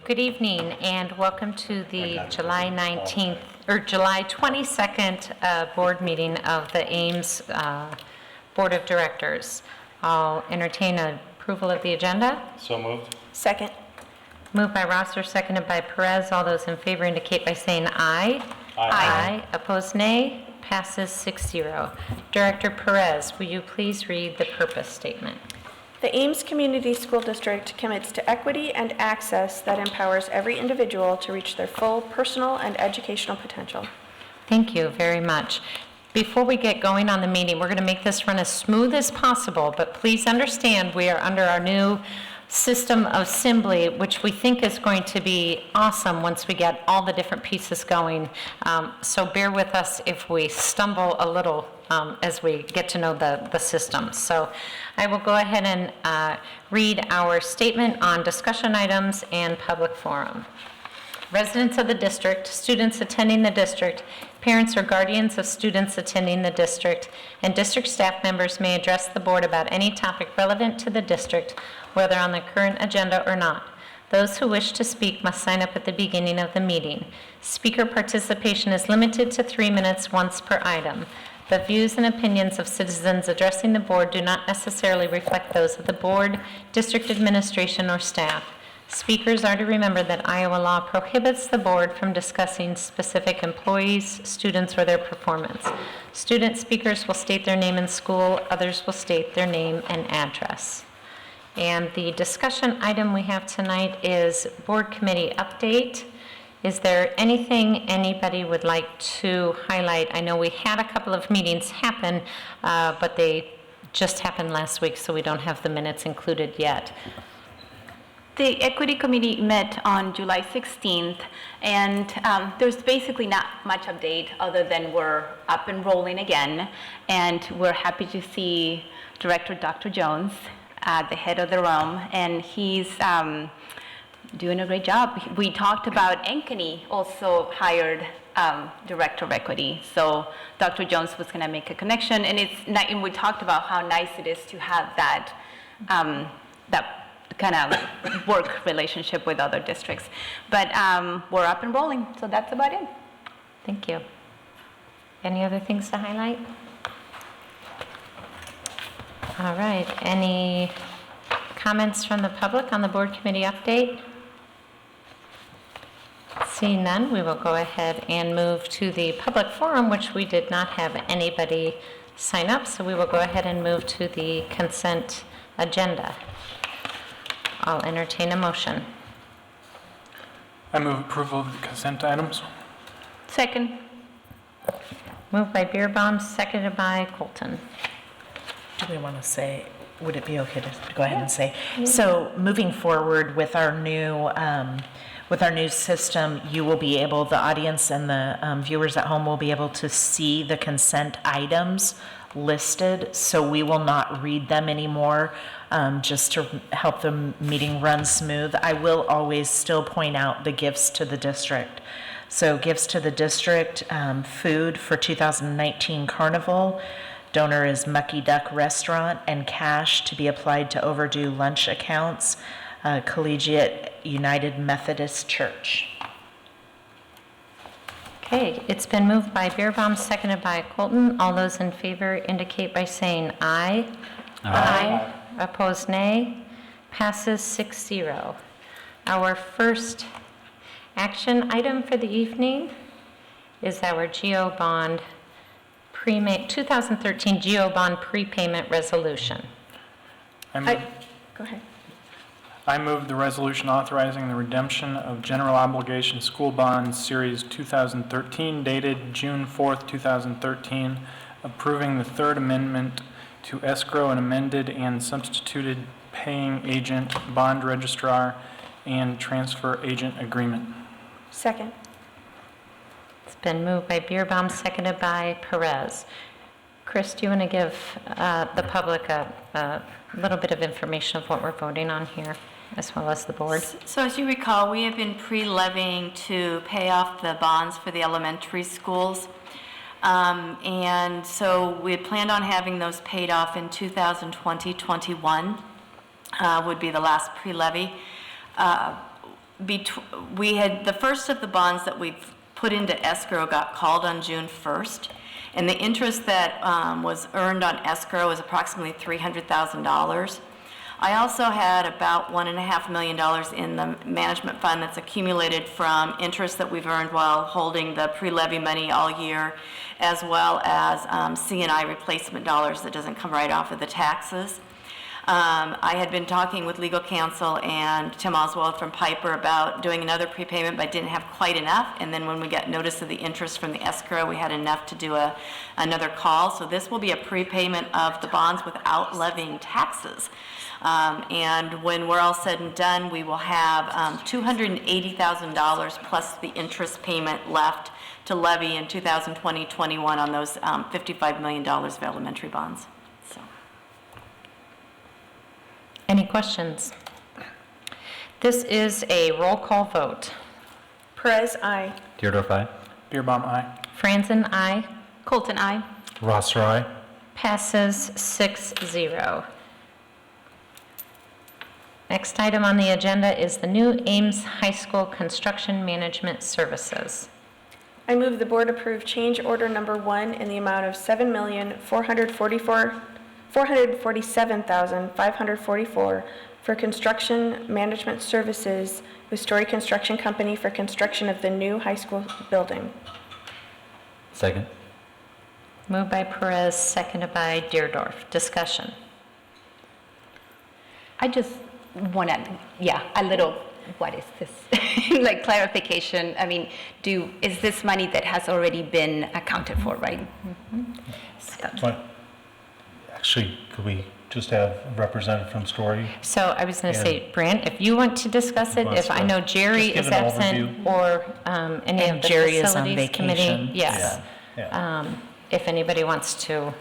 Good evening and welcome to the July 19th or July 22nd board meeting of the Ames Board of Directors. I'll entertain approval of the agenda. So moved. Second. Moved by Rosser, seconded by Perez. All those in favor indicate by saying aye. Aye. Opposed, nay. Passes 6-0. Director Perez, will you please read the purpose statement? The Ames Community School District commits to equity and access that empowers every individual to reach their full personal and educational potential. Thank you very much. Before we get going on the meeting, we're going to make this run as smooth as possible, but please understand we are under our new system of Assembly, which we think is going to be awesome once we get all the different pieces going. So bear with us if we stumble a little as we get to know the system. So I will go ahead and read our statement on discussion items and public forum. Residents of the district, students attending the district, parents or guardians of students attending the district, and district staff members may address the board about any topic relevant to the district, whether on the current agenda or not. Those who wish to speak must sign up at the beginning of the meeting. Speaker participation is limited to 3 minutes once per item. The views and opinions of citizens addressing the board do not necessarily reflect those of the board, district administration, or staff. Speakers are to remember that Iowa law prohibits the board from discussing specific employees, students, or their performance. Student speakers will state their name and school. Others will state their name and address. And the discussion item we have tonight is board committee update. Is there anything anybody would like to highlight? I know we had a couple of meetings happen, but they just happened last week, so we don't have the minutes included yet. The Equity Committee met on July 16th, and there's basically not much update other than we're up and rolling again, and we're happy to see Director Dr. Jones at the head of the room, and he's doing a great job. We talked about Ankeny also hired Director of Equity, so Dr. Jones was going to make a connection, and we talked about how nice it is to have that kind of work relationship with other districts. But we're up and rolling, so that's about it. Thank you. Any other things to highlight? All right, any comments from the public on the board committee update? Seeing none, we will go ahead and move to the public forum, which we did not have anybody sign up, so we will go ahead and move to the consent agenda. I'll entertain a motion. I move approval of the consent items. Second. Moved by Beerbaum, seconded by Colton. Do we want to say, would it be okay to go ahead and say? So moving forward with our new system, you will be able, the audience and the viewers at home will be able to see the consent items listed, so we will not read them anymore, just to help the meeting run smooth. I will always still point out the gifts to the district. So gifts to the district, food for 2019 Carnival. Donor is Mucky Duck Restaurant, and cash to be applied to overdue lunch accounts, Collegiate United Methodist Church. Okay, it's been moved by Beerbaum, seconded by Colton. All those in favor indicate by saying aye. Aye. Opposed, nay. Passes 6-0. Our first action item for the evening is our GO bond 2013 GO bond prepayment resolution. Go ahead. I move the resolution authorizing the redemption of general obligation school bonds series 2013 dated June 4th, 2013, approving the third amendment to escrow an amended and substituted paying agent, bond registrar, and transfer agent agreement. Second. It's been moved by Beerbaum, seconded by Perez. Chris, do you want to give the public a little bit of information of what we're voting on here, as well as the board? So as you recall, we have been pre-levying to pay off the bonds for the elementary schools. And so we had planned on having those paid off in 2020-21 would be the last pre-levy. we had, the first of the bonds that we've put into escrow got called on June 1st, and the interest that was earned on escrow was approximately $300,000. I also had about $1.5 million in the management fund that's accumulated from interest that we've earned while holding the pre-levy money all year, as well as C&I replacement dollars that doesn't come right off of the taxes. I had been talking with legal counsel and Tim Oswald from Piper about doing another prepayment, but didn't have quite enough. And then when we got notice of the interest from the escrow, we had enough to do another call. So this will be a prepayment of the bonds without levying taxes. And when we're all said and done, we will have $280,000 plus the interest payment left to levy in 2020-21 on those $55 million of elementary bonds. So. Any questions? This is a roll call vote. Perez, aye. Deardorff, aye. Beerbaume, aye. Franzen, aye. Colton, I. Rosser, aye. Passes 6-0. Next item on the agenda is the new Ames High School Construction Management Services. I move the board approve change order number 1 in the amount of $7,447,544 for construction management services with Story Construction Company for construction of the new high school building. Second. Moved by Perez, seconded by Deardorff. Discussion. I just want to, a little, what is this? Like clarification. I mean, is this money that has already been accounted for, right? But actually, could we just have a representative from Story? So I was going to say, Brant, if you want to discuss it, if I know Jerry Just is give an absent or any And of the Jerry is on facilities committee. vacation. Yes. Yeah. If anybody wants to,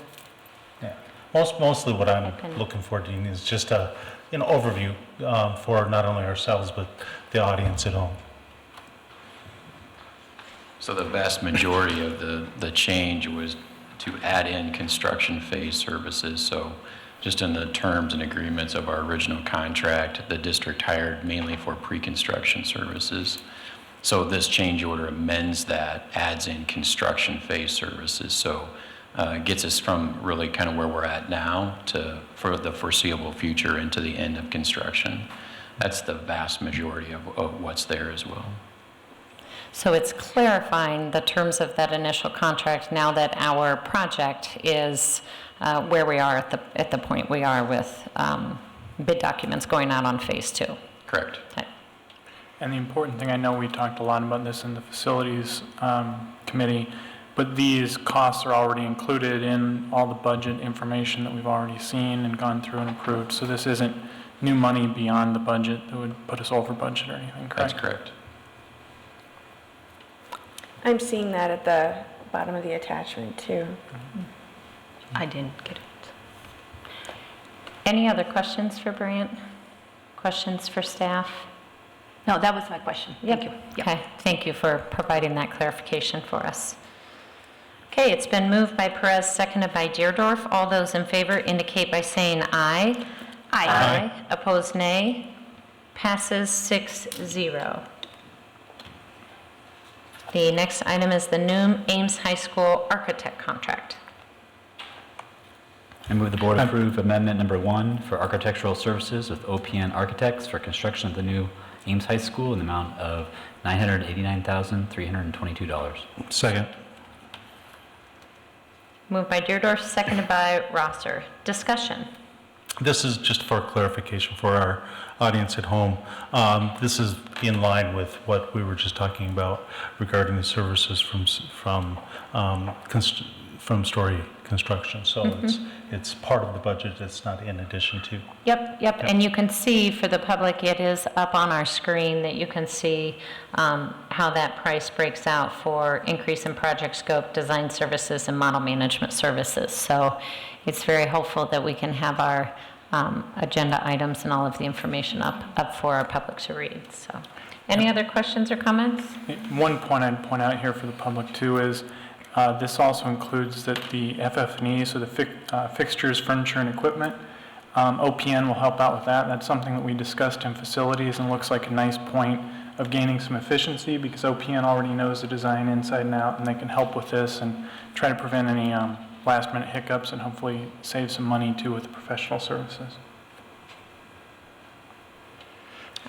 Yeah. Mostly what I'm looking for, Dean, is just an overview for not only ourselves, but the audience at home. So the vast majority of the change was to add in construction phase services. So just in the terms and agreements of our original contract, the district hired mainly for pre-construction services. So this change order amends that, adds in construction phase services. So gets us from really kind of where we're at now to for the foreseeable future into the end of construction. That's the vast majority of what's there as well. so it's clarifying the terms of that initial contract now that our project is where we are at the point we are with bid documents going out on phase 2. Correct. Okay. And the important thing, I know we talked a lot about this in the facilities committee, but these costs are already included in all the budget information that we've already seen and gone through and approved. So this isn't new money beyond the budget that would put us over budget or anything, correct? That's correct. I'm seeing that at the bottom of the attachment too. I didn't get it. Any other questions for Brant? Questions for staff? No, that was my question. Thank you. Yep. Okay, thank you for providing that clarification for us. Okay, it's been moved by Perez, seconded by Deardorff. All those in favor indicate by saying aye. Aye. Opposed, nay. Passes 6-0. The next item is the new Ames High School architect contract. I move the board approve amendment number 1 for architectural services with OPN Architects for construction of the new Ames High School in the amount of $989,322. Second. Moved by Deardorff, seconded by Rosser. Discussion. This is just for clarification for our audience at home. This is in line with what we were just talking about regarding the services from Story Construction. So it's part of the budget. It's not in addition to. Yep, and you can see for the public, it is up on our screen that you can see how that price breaks out for increase in project scope, design services, and model management services. So it's very helpful that we can have our agenda items and all of the information up for our public to read. So, any other questions or comments? One point I'd point out here for the public too is this also includes that the FF&E, so the fixtures, furniture, and equipment, OPN will help out with that. That's something that we discussed in facilities and looks like a nice point of gaining some efficiency because OPN already knows the design inside and out, and they can help with this and try to prevent any last-minute hiccups and hopefully save some money too with the professional services.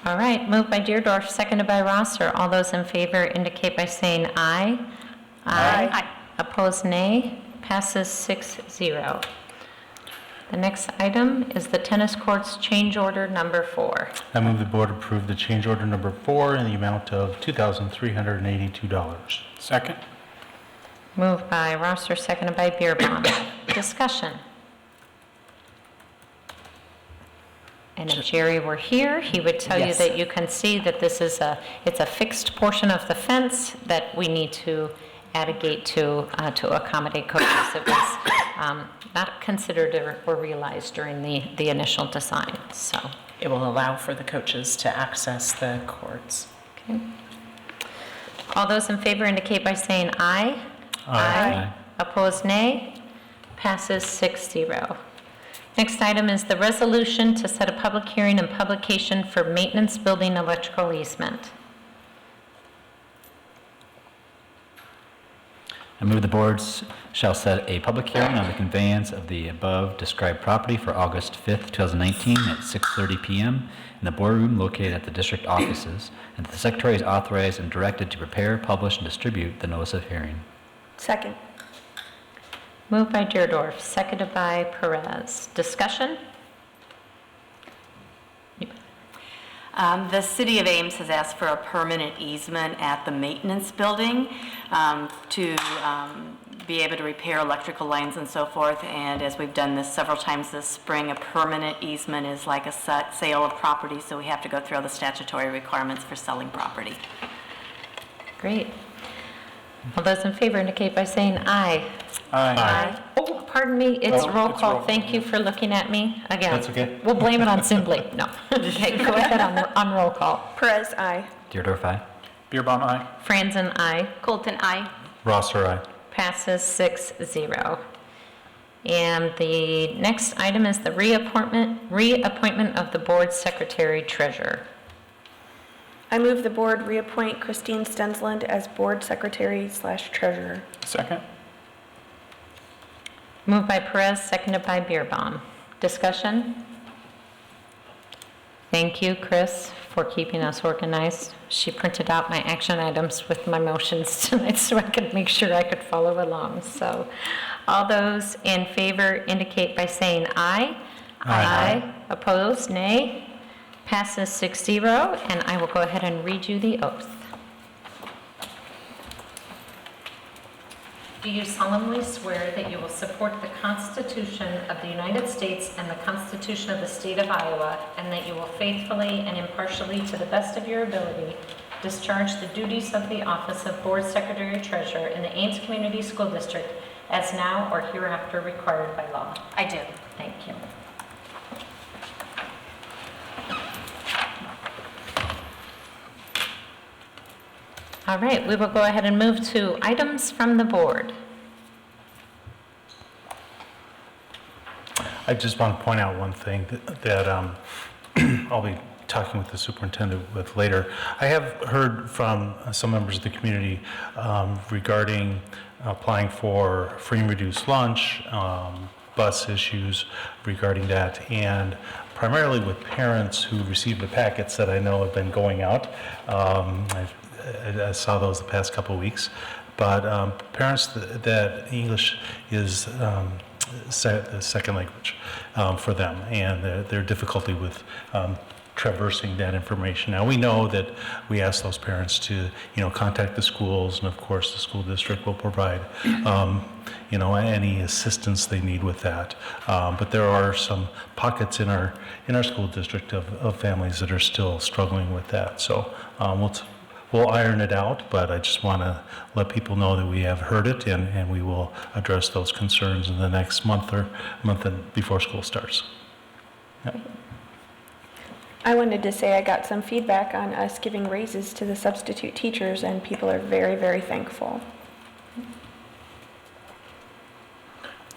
All right, moved by Deerdorf, seconded by Rosser. All those in favor indicate by saying aye. Aye. Opposed, nay. Passes 6-0. The next item is the tennis courts change order number 4. I move the board approve the change order number 4 in the amount of $2,382. Second? Moved by Rosser, seconded by Beerbaum. Discussion. And if Jerry were here, he would tell you Yes. that you can see that this is it's a fixed portion of the fence that we need to add a gate to accommodate coaches. It was not considered or realized during the initial design, so. It will allow for the coaches to access the courts. Okay. All those in favor indicate by saying aye. Aye. Opposed, nay. Passes 6-0. Next item is the resolution to set a public hearing and publication for maintenance building electrical easement. I move the boards shall set a public hearing on the conveyance of the above described property for August 5th, 2019 at 6:30 PM in the boardroom located at the district offices, and the secretary is authorized and directed to prepare, publish, and distribute the notice of hearing. Second. Moved by Deerdorf, seconded by Perez. Discussion? The city of Ames has asked for a permanent easement at the maintenance building to be able to repair electrical lines and so forth. And as we've done this several times this spring, a permanent easement is like a sale of property, so we have to go through all the statutory requirements for selling property. Great. All those in favor indicate by saying aye. Aye. Oh, pardon me, it's Oh, roll it's call. roll. Thank you for looking at me again. That's okay. We'll blame it on Sibley. No. Okay, go ahead on roll call. Perez, aye. Deerdorf, aye. Beerbaum, aye. Franzen, aye. Colton, aye. Rosser, aye. Passes 6-0. And the next item is the reappointment of the board secretary treasurer. I move the board reappoint Christine Stensland as board secretary/treasurer. Second? Moved by Perez, seconded by Beerbaum. Discussion? Thank you, Chris, for keeping us organized. She printed out my action items with my motions tonight so I could make sure I could follow along. So all those in favor indicate by saying aye. Aye. Opposed, nay. Passes 6-0, and I will go ahead and read you the oath. Do you solemnly swear that you will support the Constitution of the United States and the Constitution of the State of Iowa, and that you will faithfully and impartially, to the best of your ability, discharge the duties of the office of Board Secretary-Treasurer in the Ames Community School District as now or hereafter required by law? I do. Thank you. All right, we will go ahead and move to items from the board. I just want to point out one thing that I'll be talking with the superintendent with later. I have heard from some members of the community regarding applying for free and reduced lunch, bus issues regarding that, and primarily with parents who received the packets that I know have been going out. I saw those the past couple of weeks, but parents that English is the second language for them, and their difficulty with traversing that information. Now, we know that we ask those parents to, contact the schools, and of course, the school district will provide, any assistance they need with that. But there are some pockets in our school district of families that are still struggling with that. So we'll iron it out, but I just want to let people know that we have heard it, and we will address those concerns in the next month and before school starts. Yep. I wanted to say I got some feedback on us giving raises to the substitute teachers, and people are very, very thankful.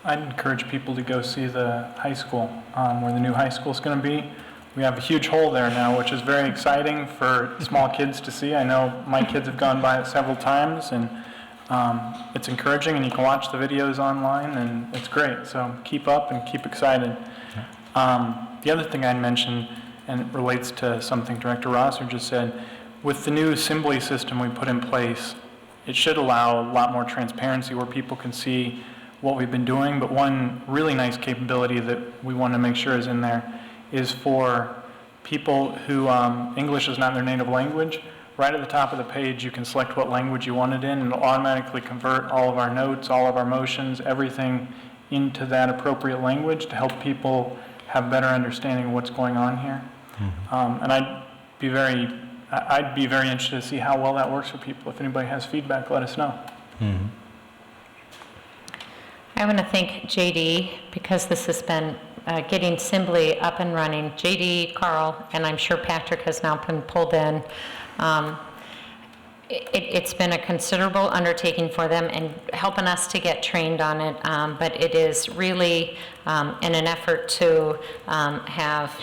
I'd encourage people to go see the high school, where the new high school is going to be. we have a huge hole there now, which is very exciting for small kids to see. I know my kids have gone by it several times, and it's encouraging, and you can watch the videos online, and it's great. So keep up and keep excited. The other thing I'd mention, and it relates to something Director Rosser just said, with the new assembly system we put in place, it should allow a lot more transparency where people can see what we've been doing. But one really nice capability that we want to make sure is in there is for people who English is not their native language. Right at the top of the page, you can select what language you want it in, and it'll automatically convert all of our notes, all of our motions, everything into that appropriate language to help people have better understanding of what's going on here. And I'd be very interested to see how well that works for people. If anybody has feedback, let us know. I want to thank JD because this has been getting Simbly up and running. JD, Carl, and I'm sure Patrick has now been pulled in. It's been a considerable undertaking for them and helping us to get trained on it, but it is really in an effort to have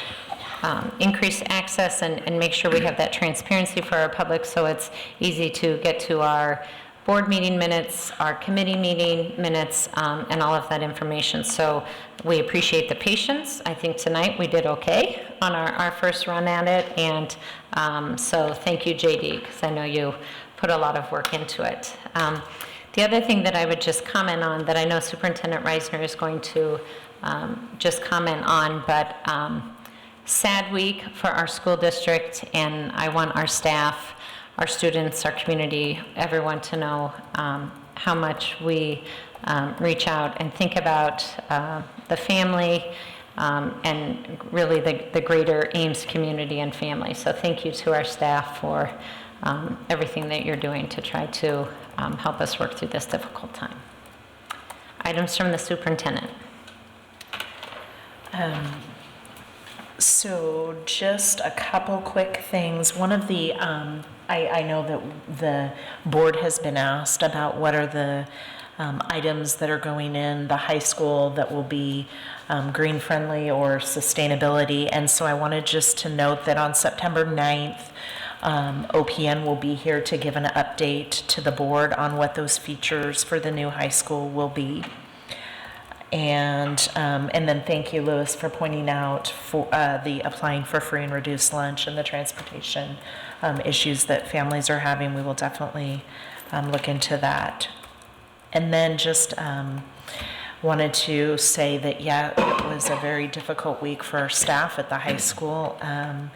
increased access and make sure we have that transparency for our public so it's easy to get to our board meeting minutes, our committee meeting minutes, and all of that information. So we appreciate the patience. I think tonight we did okay on our first run at it, and so thank you, JD, because I know you put a lot of work into it. The other thing that I would just comment on that I know Superintendent Reisner is going to just comment on, but sad week for our school district, and I want our staff, our students, our community, everyone to know how much we reach out and think about the family and really the greater Ames community and family. So thank you to our staff for everything that you're doing to try to help us work through this difficult time. Items from the superintendent. So just a couple quick things. One of the, I know that the board has been asked about what are the items that are going in the high school that will be green friendly or sustainability. And so I wanted just to note that on September 9th, OPN will be here to give an update to the board on what those features for the new high school will be. And then thank you, Louis, for pointing out for the applying for free and reduced lunch and the transportation issues that families are having. We will definitely look into that. And then just wanted to say that, yeah, it was a very difficult week for our staff at the high school. And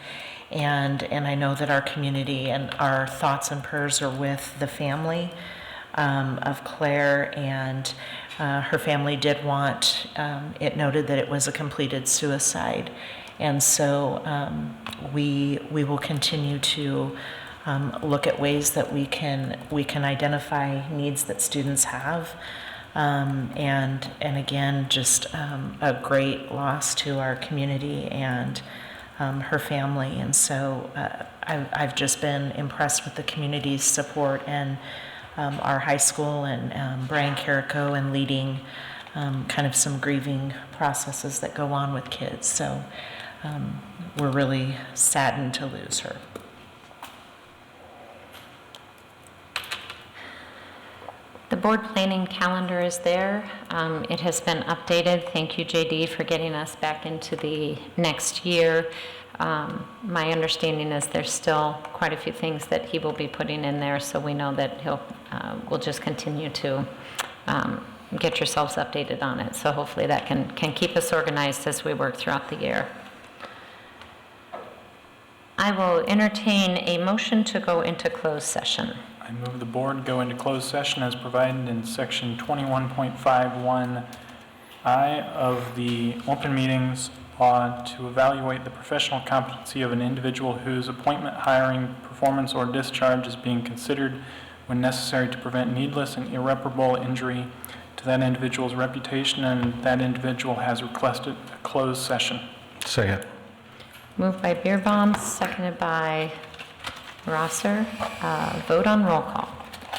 I know that our community and our thoughts and prayers are with the family of Claire, and her family did want it noted that it was a completed suicide. And so we will continue to look at ways that we can identify needs that students have. And again, just a great loss to our community and her family. And so I've just been impressed with the community's support and our high school and Brian Carrico and leading kind of some grieving processes that go on with kids. So we're really saddened to lose her. The board planning calendar is there. It has been updated. Thank you, JD, for getting us back into the next year. My understanding is there's still quite a few things that he will be putting in there, so we know that we'll just continue to get yourselves updated on it. So hopefully that can keep us organized as we work throughout the year. I will entertain a motion to go into closed session. I move the board go into closed session as provided in section 21.51I of the open meetings law to evaluate the professional competency of an individual whose appointment, hiring, performance, or discharge is being considered when necessary to prevent needless and irreparable injury to that individual's reputation, and that individual has requested a closed session. Second. Moved by Beerbaum, seconded by Rosser. Vote on roll call.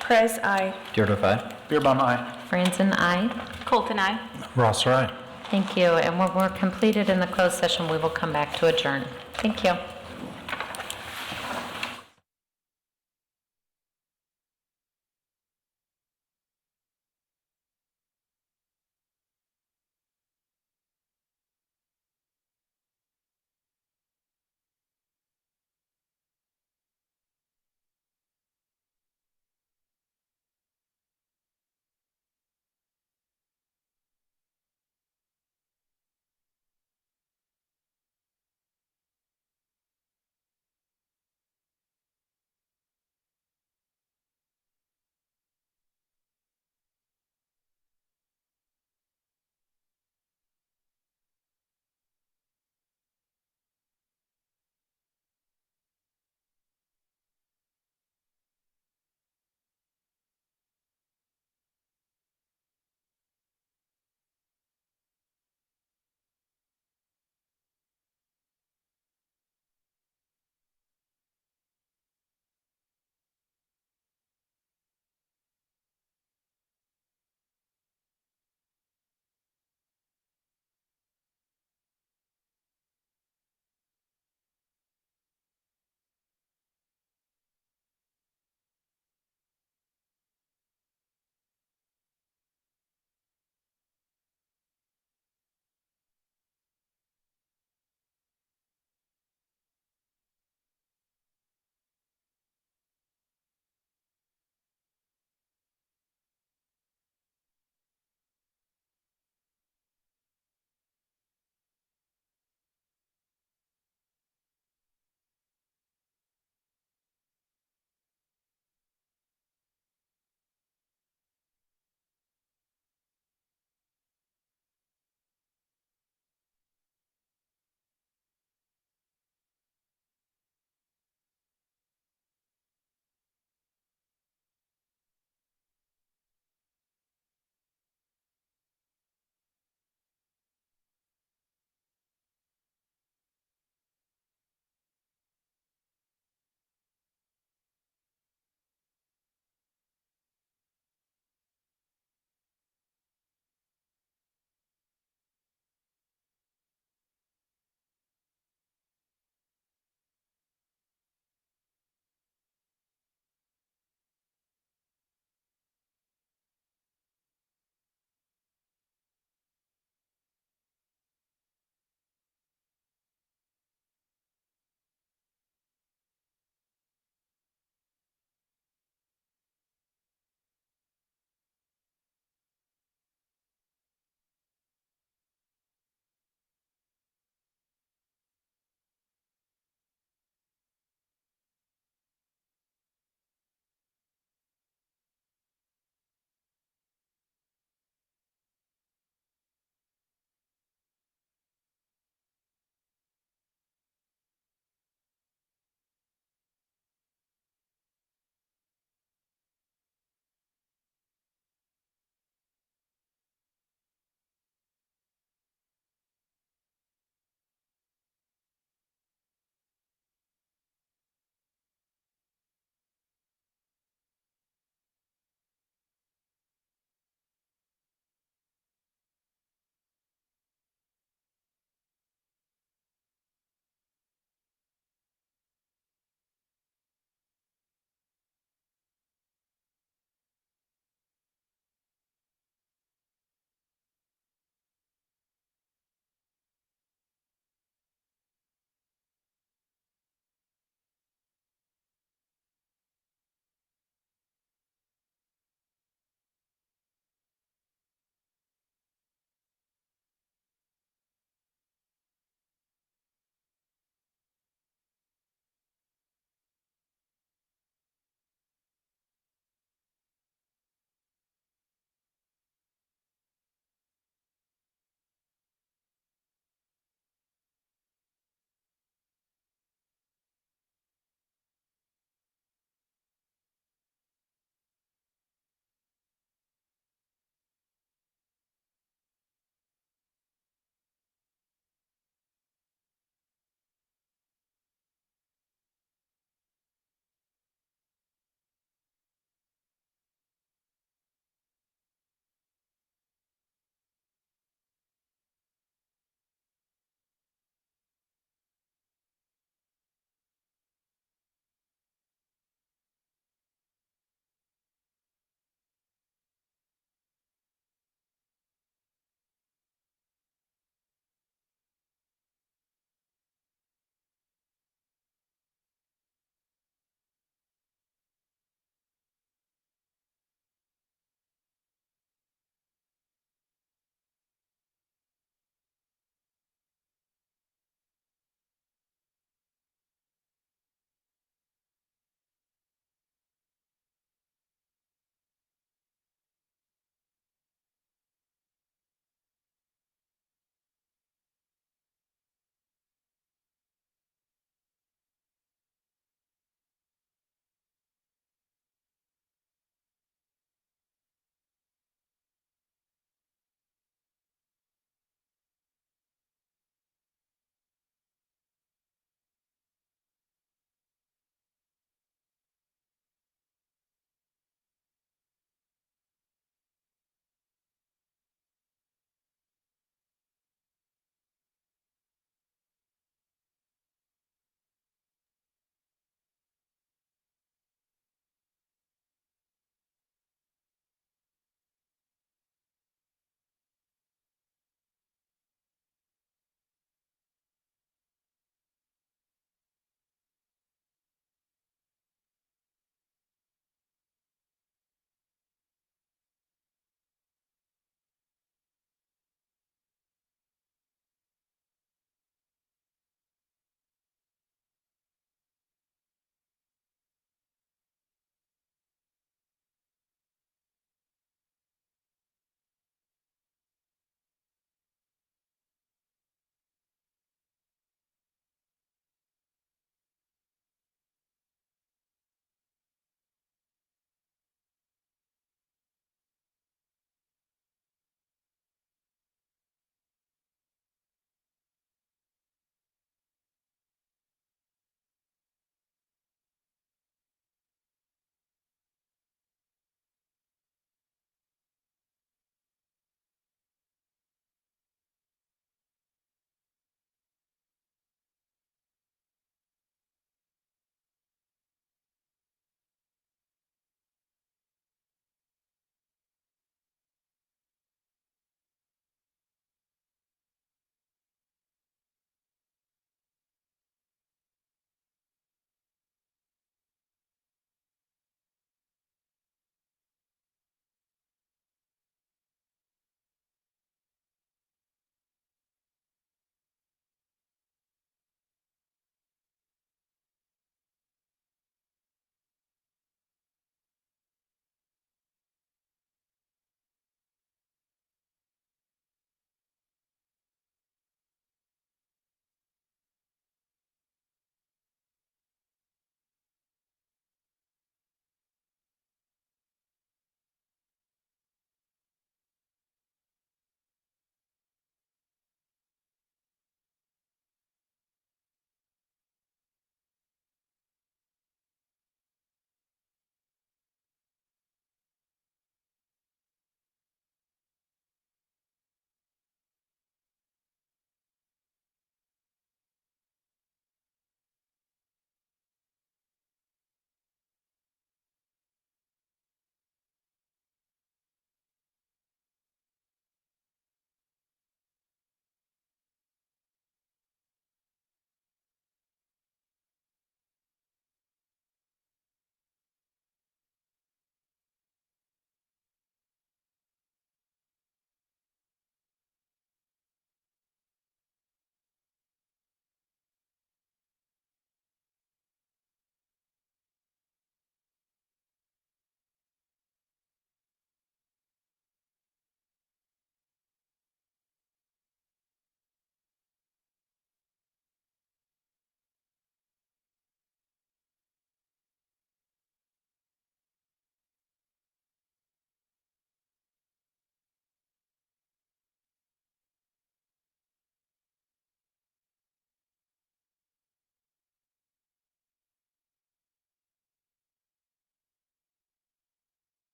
Perez, aye. Dierdorf, aye. Beerbaum, aye. Franzen, aye. Colton, aye. Ross, aye. Thank you. And when we're completed in the closed session, we will come back to adjourn. Thank you.